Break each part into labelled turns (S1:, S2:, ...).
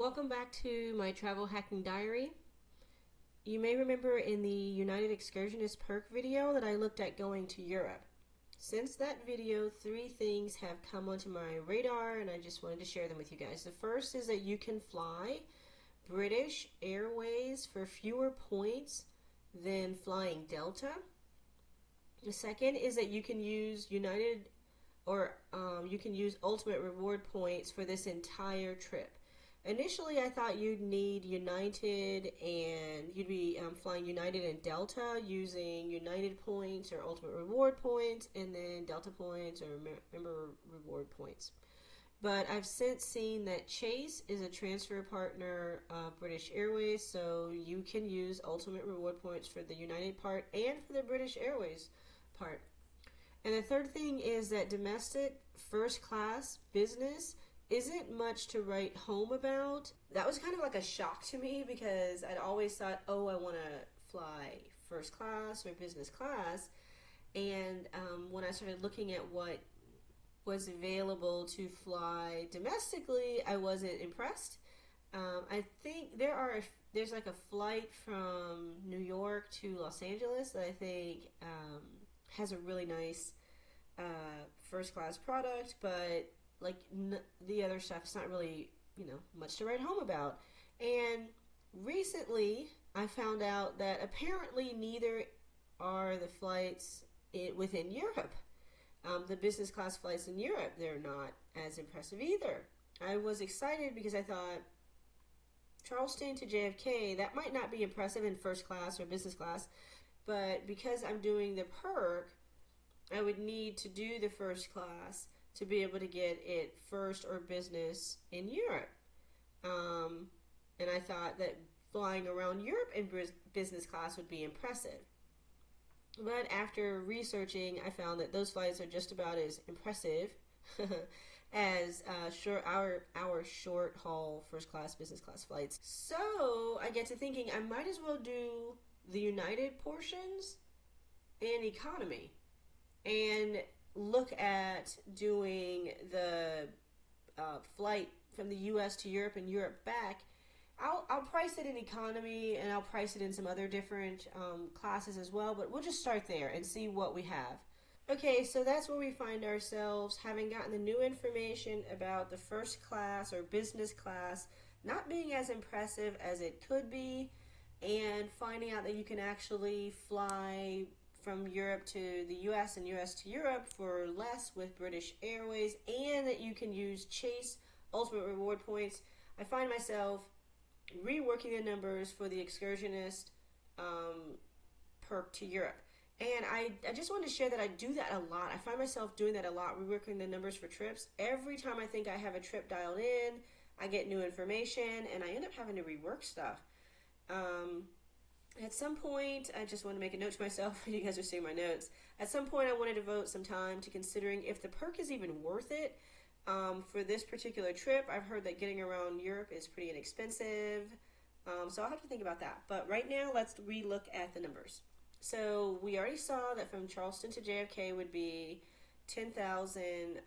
S1: Welcome back to my travel hacking diary. You may remember in the United Excursionist Perk video that I looked at going to Europe. Since that video, 3 things have come onto my radar and I just wanted to share them with you guys. The first is that you can fly British Airways for fewer points than flying Delta. The second is that you can use United you can use Ultimate Reward points for this entire trip. Initially, I thought you'd need United and you'd be flying United and Delta using United points or Ultimate Reward points and then Delta points or Member Reward points. But I've since seen that Chase is a transfer partner of British Airways, so you can use Ultimate Reward points for the United part and for the British Airways part. And the third thing is that domestic, first class, business isn't much to write home about. That was kind of like a shock to me because I'd always thought, oh, I want to fly first class or business class. And when I started looking at what was available to fly domestically, I wasn't impressed. I think there's like a flight from New York to Los Angeles that I think has a really nice first class product, but like the other stuff is not really, much to write home about. And recently I found out that apparently neither are the flights within Europe. The business class flights in Europe, they're not as impressive either. I was excited because I thought Charleston to JFK, that might not be impressive in first class or business class, but because I'm doing the perk, I would need to do the first class to be able to get it first or business in Europe. And I thought that flying around Europe in business class would be impressive. But after researching, I found that those flights are just about as impressive as our short haul first class, business class flights. So I get to thinking I might as well do the United portions in economy and look at doing the flight from the US to Europe and Europe back. I'll price it in economy and I'll price it in some other different classes as well, but we'll just start there and see what we have. Okay, so that's where we find ourselves, having gotten the new information about the first class or business class not being as impressive as it could be, and finding out that you can actually fly from Europe to the US and US to Europe for less with British Airways, and that you can use Chase Ultimate Reward points. I find myself reworking the numbers for the Excursionist perk to Europe. And I just wanted to share that I do that a lot. I find myself doing that a lot, reworking the numbers for trips. Every time I think I have a trip dialed in, I get new information, and I end up having to rework stuff. At some point, I just want to make a note to myself, you guys are seeing my notes. At some point, I want to devote some time to considering if the perk is even worth it. For this particular trip, I've heard that getting around Europe is pretty inexpensive. So I'll have to think about that. But right now, let's re-look at the numbers. So we already saw that from Charleston to JFK would be 10,000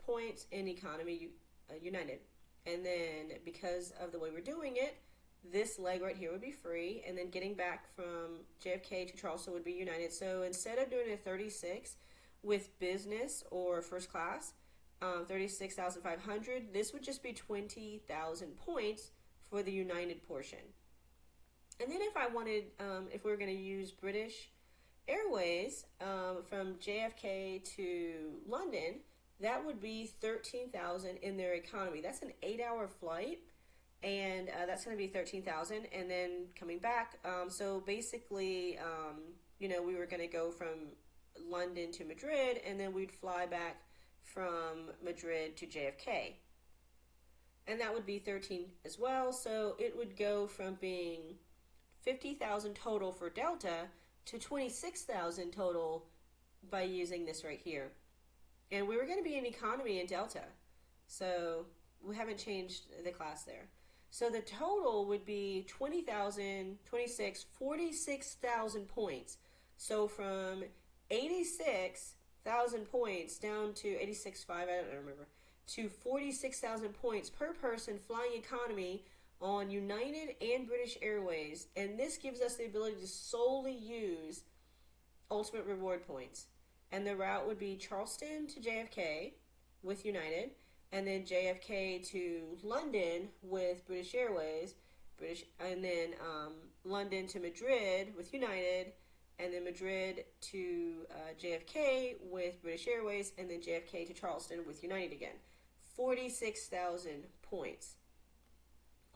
S1: points in economy United. And then because of the way we're doing it, this leg right here would be free, and then getting back from JFK to Charleston would be United. So instead of doing a 36 with business or first class, 36,500, this would just be 20,000 points for the United portion. And then if I wanted, if we were going to use British Airways from JFK to London, that would be 13,000 in their economy. That's an 8-hour flight. And that's going to be 13,000, and then coming back. So basically, we were going to go from London to Madrid, and then we'd fly back from Madrid to JFK, and that would be 13 as well. So it would go from being 50,000 total for Delta to 26,000 total by using this right here. And we were going to be in economy in Delta, so we haven't changed the class there. So the total would be 20,000, 26, 46,000 points. So from 86,000 points down to 86.5, I don't remember, to 46,000 points per person flying economy on United and British Airways. And this gives us the ability to solely use ultimate reward points. And the route would be Charleston to JFK with United, and then JFK to London with British Airways, and then London to Madrid with United, and then Madrid to JFK with British Airways, and then JFK to Charleston with United again. 46,000 points.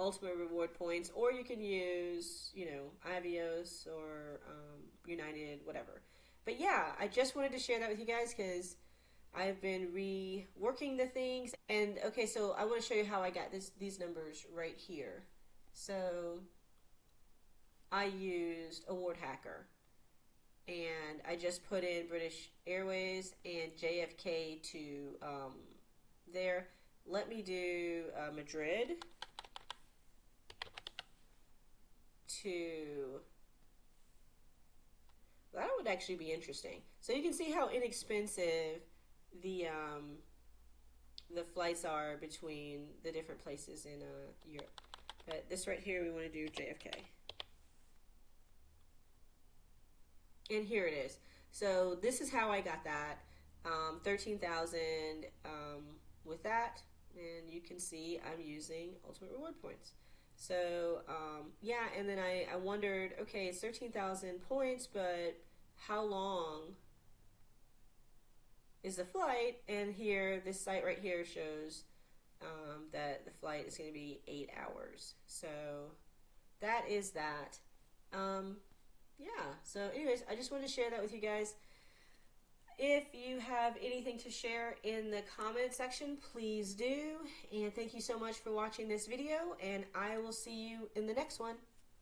S1: Ultimate reward points, or you can use, Avios or United, whatever. But yeah, I just wanted to share that with you guys because I've been reworking the things. And okay, so I want to show you how I got these numbers right here. So I used Award Hacker, and I just put in British Airways and JFK to there. Let me do Madrid to... That would actually be interesting. So you can see how inexpensive the flights are between the different places in Europe. But this right here, we want to do JFK. And here it is. So this is how I got that. 13,000 with that. And you can see I'm using ultimate reward points. So, yeah, and then I wondered, okay, it's 13,000 points, but how long is the flight? And here, this site right here shows that the flight is going to be 8 hours. So that is that. Yeah, so anyways, I just wanted to share that with you guys. If you have anything to share in the comment section, please do. And thank you so much for watching this video, and I will see you in the next one.